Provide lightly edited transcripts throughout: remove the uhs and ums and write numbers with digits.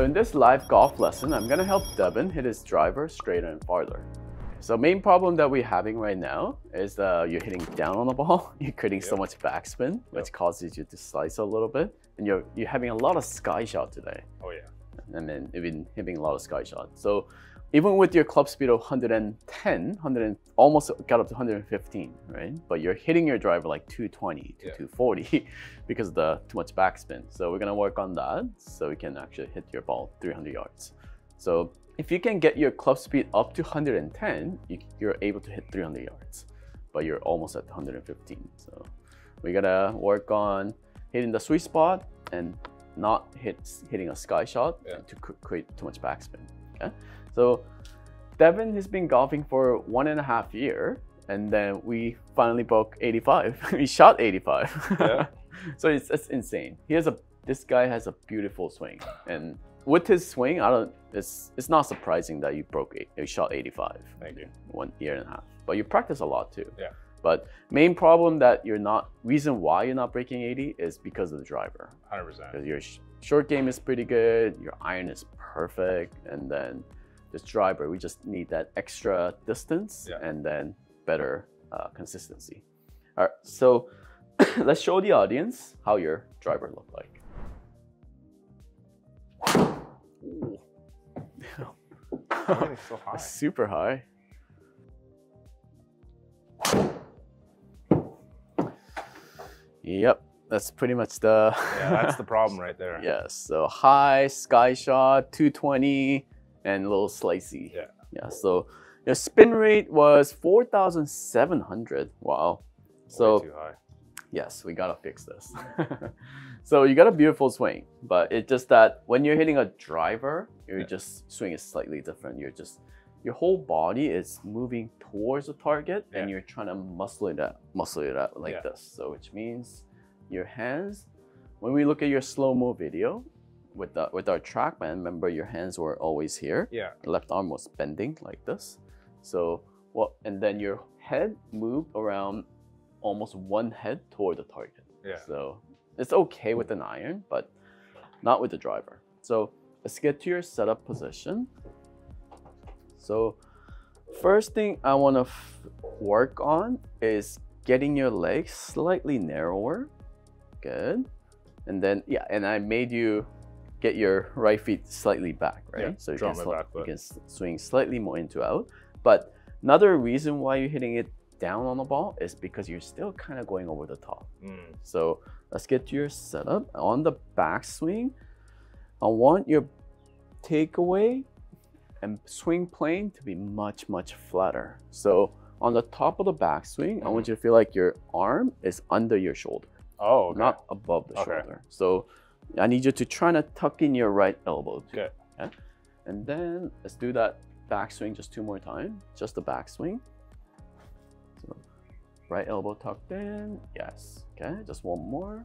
So in this live golf lesson, I'm gonna help Devon hit his driver straighter and farther. So main problem that we're having right now is you're hitting down on the ball, you're creating so much backspin, which causes you to slice a little bit, and you're having a lot of sky shot today. Oh yeah. And then even hitting a lot of sky shot. So even with your club speed of 110, almost got up to 115, right? But you're hitting your driver like 220 to 240 because of the too much backspin. So we're gonna work on that so we can actually hit your ball 300 yards. So if you can get your club speed up to 110, you're able to hit 300 yards, but you're almost at 115. So we gotta work on hitting the sweet spot and not hitting a sky shot to create too much backspin. Okay, so Devon has been golfing for 1.5 years, and then we finally broke 85. We shot 85. Yeah. So it's insane. This guy has a beautiful swing, and with his swing, it's not surprising that you shot 85. Thank you. 1.5 years, but you practice a lot too. Yeah. But main problem that reason why you're not breaking 80 is because of the driver. 100%. Because your short game is pretty good, your iron is perfect, and then this driver, we just need that extra distance and then better consistency. All right, so let's show the audience how your driver looked like. Ooh. It's so high. Super high. Yep, that's pretty much the... Yeah, that's the problem right there. Yes, so high, sky shot, 220, and a little slicey. Yeah. Yeah, so your spin rate was 4,700. Wow. So, way too high. Yes, we gotta fix this. So you got a beautiful swing, but it's just that when you're hitting a driver, your swing is slightly different. Your whole body is moving towards the target, and you're trying to muscle it out like this. So which means your hands, when we look at your slow-mo video with our TrackMan, remember your hands were always here. Yeah. The left arm was bending like this. So and then your head moved around almost one head toward the target. Yeah. So it's okay with an iron, but not with the driver. So let's get to your setup position. So first thing I want to work on is getting your legs slightly narrower. Good. And then, and I made you get your right feet slightly back, right? Yeah, so you can swing slightly more into out. But another reason why you're hitting it down on the ball is because you're still kind of going over the top. So let's get to your setup. On the backswing, I want your takeaway and swing plane to be much, much flatter. So on the top of the backswing, I want you to feel like your arm is under your shoulder. Oh, okay. Not above the shoulder. So I need you to try to tuck in your right elbow too. Okay. And then let's do that backswing just 2 more times. Just the backswing. So right elbow tucked in. Yes. Okay. Just 1 more.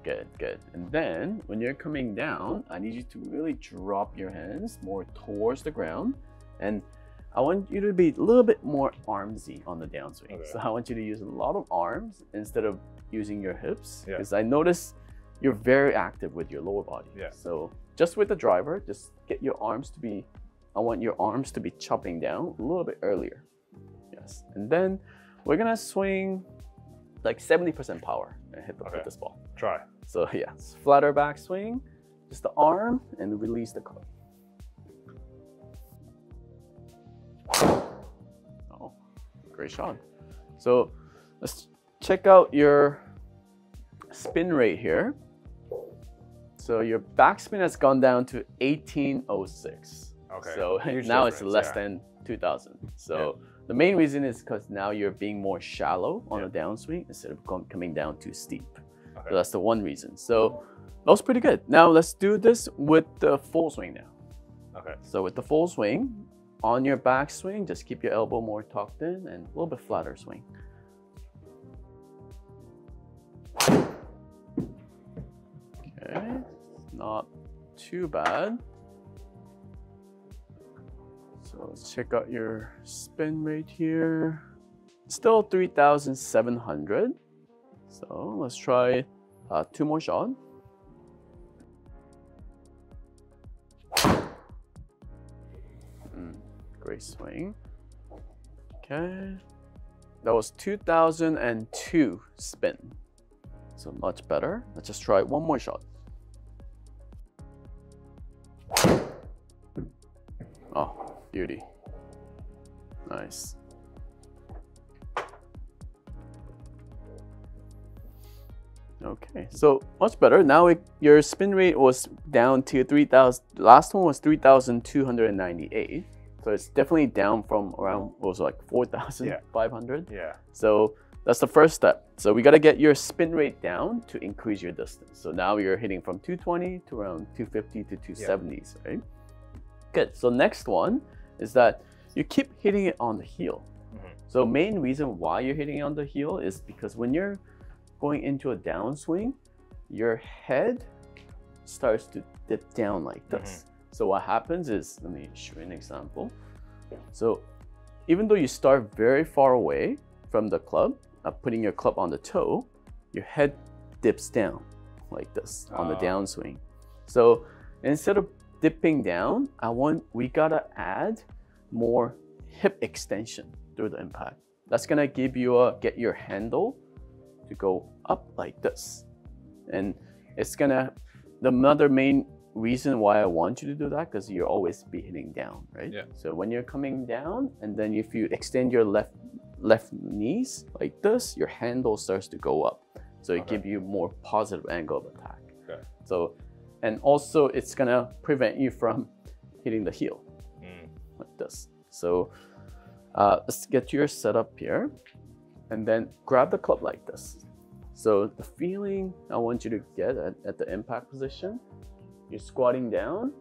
Good, good. And then when you're coming down, I need you to really drop your hands more towards the ground. And I want you to be a little bit more armsy on the downswing. Okay. So I want you to use a lot of arms instead of using your hips. Because I notice you're very active with your lower body. So just with the driver, just get your arms to be, I want your arms to be chopping down a little bit earlier. Yes. And then we're gonna swing like 70% power and hit this ball. Try. So yes, flatter backswing, just the arm, and release the club. Oh, great shot. So let's check out your spin rate here. So your backspin has gone down to 1806. Okay. So now it's less than 2000. So the main reason is because now you're being more shallow on the downswing instead of coming down too steep. Okay. So that's the one reason. So that was pretty good. Now let's do this with the full swing now. Okay. So with the full swing, on your backswing, just keep your elbow more tucked in and a little bit flatter swing. Okay, not too bad. So let's check out your spin rate here. Still 3,700. So let's try 2 more shot. Great swing. Okay. That was 2002 spin. So much better. Let's just try one more shot. Oh, beauty. Nice. Okay, so much better. Now your spin rate was down to 3,000. Last one was 3,298. So it's definitely down from around, what was it, like 4,500? Yeah. So that's the first step. So we got to get your spin rate down to increase your distance. So now you're hitting from 220 to around 250 to 270s, right? Good. So next one is that you keep hitting it on the heel. So main reason why you're hitting it on the heel is because when you're going into a downswing, your head starts to dip down like this. So what happens is, let me show you an example. So even though you start very far away from the club, putting your club on the toe, your head dips down like this on the downswing. So instead of dipping down, we gotta add more hip extension through the impact. That's gonna give you get your handle to go up like this. And it's gonna, the other main reason why I want you to do that, because you'll always be hitting down, right? Yeah. So when you're coming down, and then if you extend your left knees like this, your handle starts to go up. So it gives you more positive angle of attack. Okay. So, and also it's gonna prevent you from hitting the heel like this. So let's get your setup here, and then grab the club like this. So the feeling I want you to get at the impact position, you're squatting down,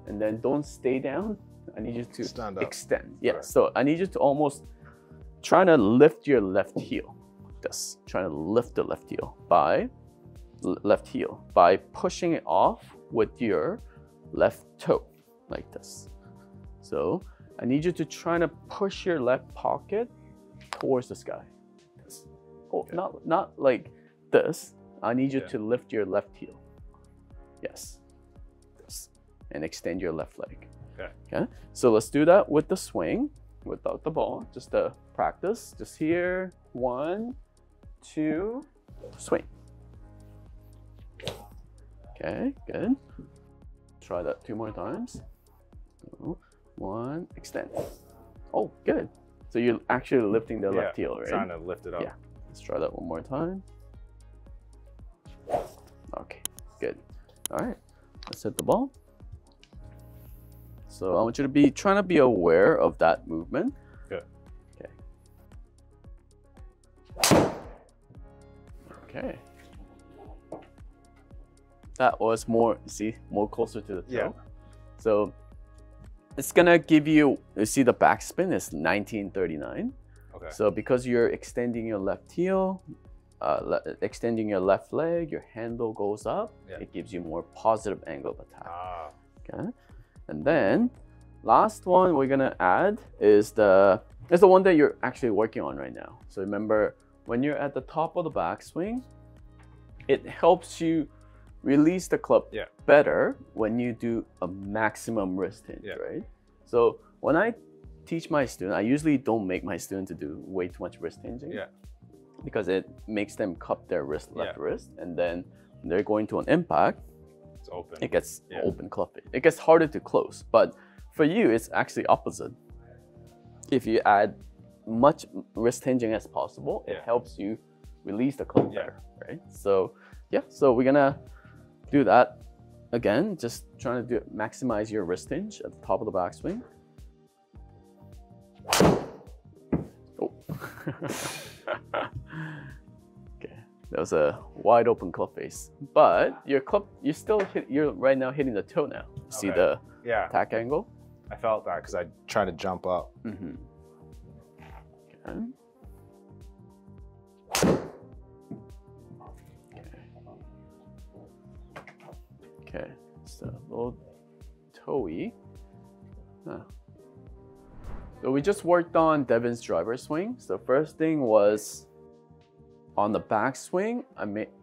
and then don't stay down. I need you to stand up. Extend. Yeah. Right. So I need you to almost try to lift your left heel. This. Try to lift the left heel by pushing it off with your left toe like this. So I need you to try to push your left pocket towards the sky. This. Oh, not like this. I need you to lift your left heel. Yes. And extend your left leg. Okay. So let's do that with the swing, without the ball, just to practice. Just here, 1, 2, swing. Okay, good. Try that 2 more times. 2, 1, extend. Oh, good. So you're actually lifting the left heel, right? Trying to lift it up. Yeah. Let's try that 1 more time. Okay, good. All right, let's hit the ball. So I want you to trying to be aware of that movement. Good. Okay. Okay. That was more closer to the toe. Yeah. So it's gonna give you see the backspin is 1939. Okay. So because you're extending your left heel, extending your left leg, your handle goes up. It gives you more positive angle of attack. Okay. And then last one we're gonna add is the one that you're actually working on right now. So remember, when you're at the top of the backswing, it helps you release the club better when you do a maximum wrist hinge, right? So when I teach my student, I usually don't make my student to do way too much wrist hinging because it makes them cup their left wrist, and then when they're going to an impact, it's open. It gets open club face. It gets harder to close. But for you, it's actually opposite. If you add much wrist hinging as possible, it helps you release the club better, right? So so we're gonna do that again, just trying to maximize your wrist hinge at the top of the backswing. Oh. Okay, that was a wide open club face, but your club, you're right now hitting the toe now. See the attack angle? I felt that because I tried to jump up. Okay. Okay, so a little toey. So we just worked on Devon's driver swing. So first thing was on the backswing,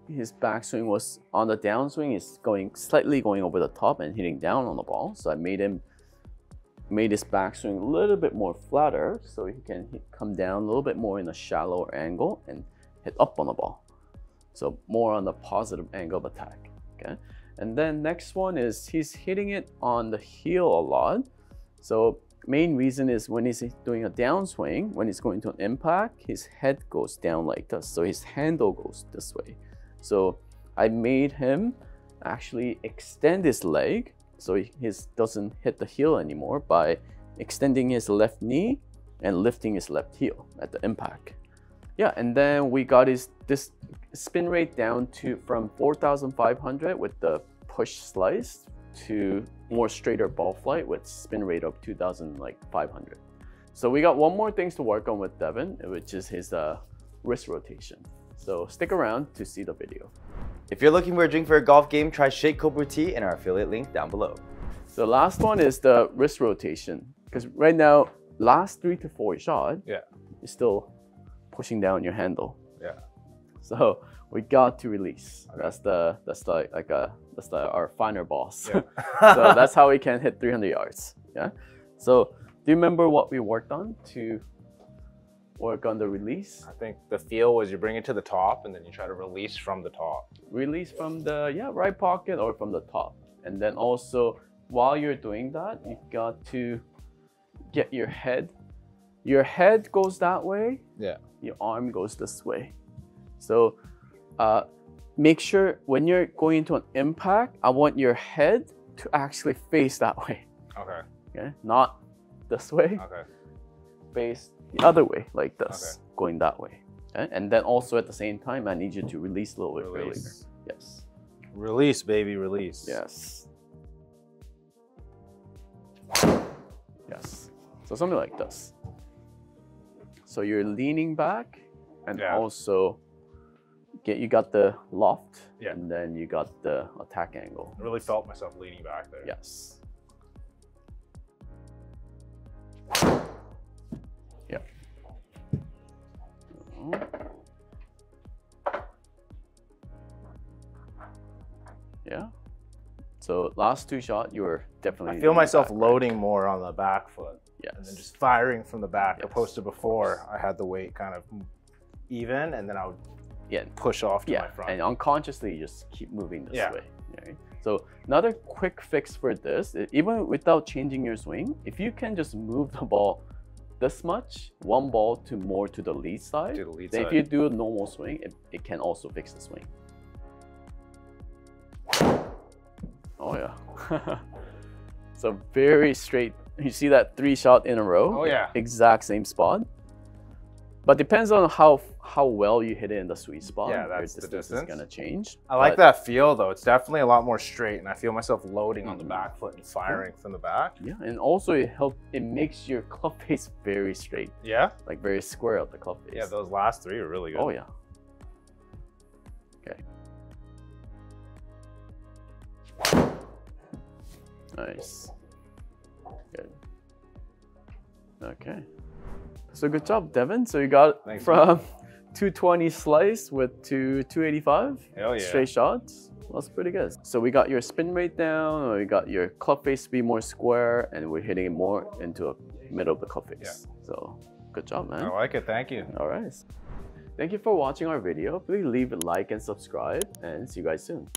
his backswing was on the downswing, is slightly going over the top and hitting down on the ball. So I made his backswing a little bit more flatter so he can come down a little bit more in a shallower angle and hit up on the ball. So more on the positive angle of attack. Okay. And then next one is he's hitting it on the heel a lot. So main reason is when he's doing a downswing, when he's going to an impact, his head goes down like this. So his handle goes this way. So I made him actually extend his leg so he doesn't hit the heel anymore by extending his left knee and lifting his left heel at the impact. Yeah, and then we got this spin rate down to from 4,500 with the push slice to more straighter ball flight with spin rate of 2,500. So we got one more things to work on with Devon, which is his wrist rotation. So stick around to see the video. If you're looking for a drink for a golf game, try Shake Cobra Tea in our affiliate link down below. The last one is the wrist rotation, because right now, last 3 to 4 shot, you're still pushing down your handle. Yeah. So we got to release. Okay. That's our finer boss. Yeah. So that's how we can hit 300 yards. Yeah. So do you remember what we worked on to work on the release? I think the feel was you bring it to the top and then you try to release from the top. Release from the right pocket or from the top. And then also while you're doing that, you got to get your head. Your head goes that way. Yeah. Your arm goes this way. So make sure when you're going into an impact, I want your head to actually face that way. Okay. Okay. Not this way. Okay. Face the other way, like this, going that way. Okay? And then also at the same time, I need you to release a little bit earlier. Yes. Release, baby, release. Yes. Yes. So something like this. So you're leaning back and also you got the loft and then you got the attack angle. I really felt myself leaning back there. Yes. Yeah. Yeah. So last 2 shots, you were definitely. I feel myself loading more on the back foot. Yes. And then just firing from the back, opposed to before I had the weight kind of even and then I would push off to my front. And unconsciously you just keep moving this way. Right? So another quick fix for this, even without changing your swing, if you can just move the ball this much, one ball more to the lead side, if you do a normal swing, it can also fix the swing. Oh yeah. So very straight. You see that 3 shot in a row? Oh yeah. Exact same spot. But depends on how well you hit it in the sweet spot. Yeah, that's the distance. Is gonna change. I like that feel though. It's definitely a lot more straight, and I feel myself loading on the back foot and firing from the back. Yeah, and also it makes your club face very straight. Yeah. Like very square at the club face. Yeah, those last 3 are really good. Oh yeah. Okay. Nice. Good. Okay. So good job, Devon. So you got from 220 slice with 285 straight shots. That's pretty good. So we got your spin rate down, or we got your club face to be more square, and we're hitting it more into the middle of the club face. Yeah. So good job, man. I like it. Thank you. All right. Thank you for watching our video. Please leave a like and subscribe, and see you guys soon.